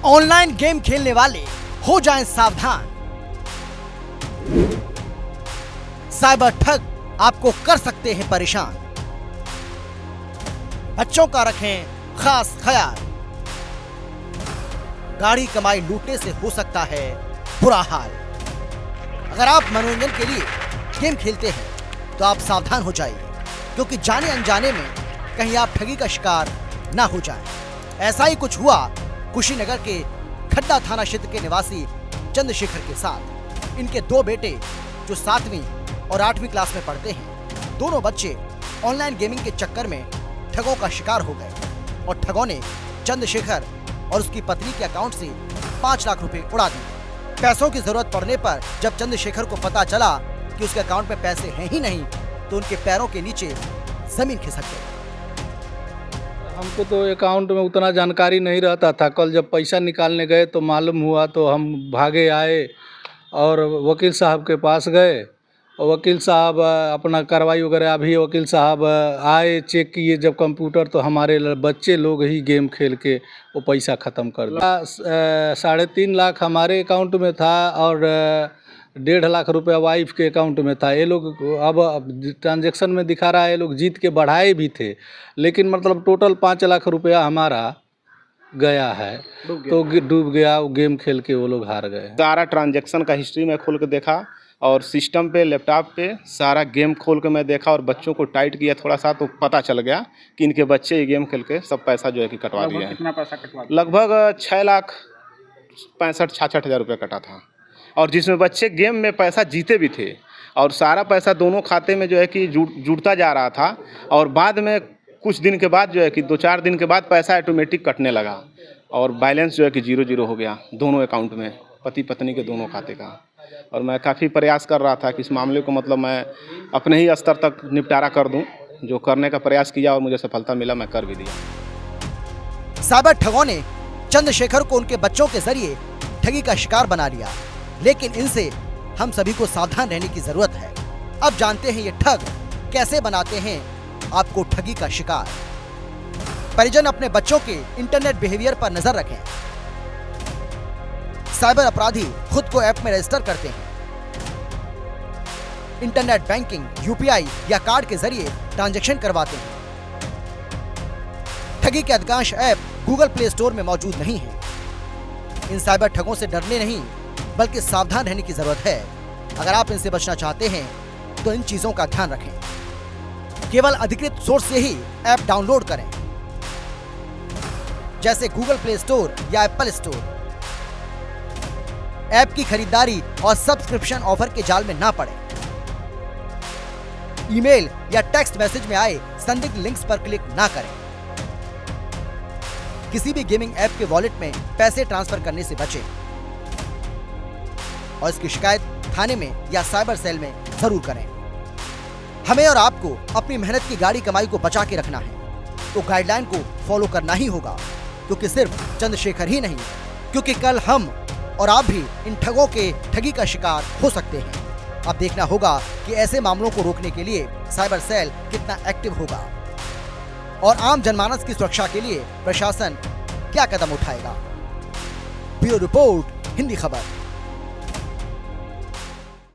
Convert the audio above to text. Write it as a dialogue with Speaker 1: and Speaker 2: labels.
Speaker 1: Online game खेलने वाले हो जाएं सावधान। साइबर ठग आपको कर सकते हैं परेशान। बच्चों का रखें खास ख्याल। गाड़ी कमाई लूटने से हो सकता है बुरा हाल। अगर आप मनोरंजन के लिए गेम खेलते हैं तो आप सावधान हो जाइए, क्योंकि जाने अनजाने में कहीं आप ठगी का शिकार ना हो जाएं। ऐसा ही कुछ हुआ कुशीनगर के खड्डा थाना क्षेत्र के निवासी चंद्रशेखर के साथ। इनके दो बेटे जो 7वीं और 8वीं क्लास में पढ़ते हैं, दोनों बच्चे ऑनलाइन गेमिंग के चक्कर में ठगों का शिकार हो गए और ठगों ने चंद्रशेखर और उसकी पत्नी के अकाउंट से 5 लाख रुपए उड़ा दिए। पैसों की जरूरत पड़ने पर जब चंद्रशेखर को पता चला कि उसके अकाउंट में पैसे हैं ही नहीं, तो उनके पैरों के नीचे जमीन खिसक गई।
Speaker 2: हमको तो अकाउंट में उतना जानकारी नहीं रहता था। कल जब पैसा निकालने गए तो मालूम हुआ, तो हम भागे आए और वकील साहब के पास गए और वकील साहब अपना कार्रवाई वगैरह, अभी वकील साहब आए, चेक किए जब कंप्यूटर, तो हमारे बच्चे लोग ही गेम खेल के वो पैसा ख़त्म कर दिया। 3.5 लाख हमारे अकाउंट में था और 1.5 लाख रुपया वाइफ के अकाउंट में था। ये लोग अब ट्रांजैक्शन में दिखा रहा है ये लोग जीत के बढ़ाए भी थे, लेकिन मतलब टोटल 5 लाख रुपया हमारा गया है। तो डूब गया, वो गेम खेल के वो लोग हार गए।
Speaker 3: सारा ट्रांजैक्शन का हिस्ट्री मैं खोल के देखा और सिस्टम पे, लैपटॉप पे सारा गेम खोल के मैं देखा और बच्चों को टाइट किया थोड़ा सा, तो पता चल गया कि इनके बच्चे ये गेम खेल के सब पैसा जो है कि कटवा दिया है।
Speaker 4: कितना पैसा कटवा?
Speaker 3: लगभग 6,65,66 हज़ार रुपये कटा था, और जिसमें बच्चे गेम में पैसा जीते भी थे और सारा पैसा दोनों खाते में जो है कि जुड़ता जा रहा था। और बाद में कुछ दिन के बाद जो है कि 2-4 दिन के बाद पैसा ऑटोमेटिक कटने लगा और बैलेंस जो है कि 0-0 हो गया दोनों अकाउंट में, पति पत्नी के दोनों खाते का। और मैं काफ़ी प्रयास कर रहा था कि इस मामले को मतलब मैं अपने ही स्तर तक निपटारा कर दूं। जो करने का प्रयास किया और मुझे सफलता मिला, मैं कर भी दिया।
Speaker 1: साइबर ठगों ने चंद्रशेखर को उनके बच्चों के जरिए ठगी का शिकार बना लिया, लेकिन इनसे हम सभी को सावधान रहने की जरूरत है। अब जानते हैं ये ठग कैसे बनाते हैं आपको ठगी का शिकार। परिजन अपने बच्चों के इंटरनेट बिहेवियर पर नजर रखें। साइबर अपराधी खुद को ऐप में रजिस्टर करते हैं। इंटरनेट बैंकिंग, यूपीआई या कार्ड के जरिए ट्रांजैक्शन करवाते हैं। ठगी के अधिकांश ऐप गूगल प्ले स्टोर में मौजूद नहीं है। इन साइबर ठगों से डरने नहीं, बल्कि सावधान रहने की जरूरत है। अगर आप इनसे बचना चाहते हैं तो इन चीजों का ध्यान रखें। केवल अधिकृत सोर्स से ही ऐप डाउनलोड करें, जैसे गूगल प्ले स्टोर या एप्पल स्टोर। ऐप की खरीदारी और सब्सक्रिप्शन ऑफर के जाल में ना पड़े। ईमेल या टेक्स्ट मैसेज में आए संदिग्ध लिंक्स पर क्लिक ना करें। किसी भी गेमिंग ऐप के वॉलेट में पैसे ट्रांसफर करने से बचें और इसकी शिकायत थाने में या साइबर सेल में जरूर करें। हमें और आपको अपनी मेहनत की गाड़ी कमाई को बचा के रखना है, तो गाइडलाइन को फॉलो करना ही होगा, क्योंकि सिर्फ चंद्रशेखर ही नहीं, क्योंकि कल हम और आप भी इन ठगों के ठगी का शिकार हो सकते हैं। अब देखना होगा कि ऐसे मामलों को रोकने के लिए साइबर सेल कितना एक्टिव होगा और आम जनमानस की सुरक्षा के लिए प्रशासन क्या कदम उठाएगा। ब्यूरो रिपोर्ट, हिंदी खबर।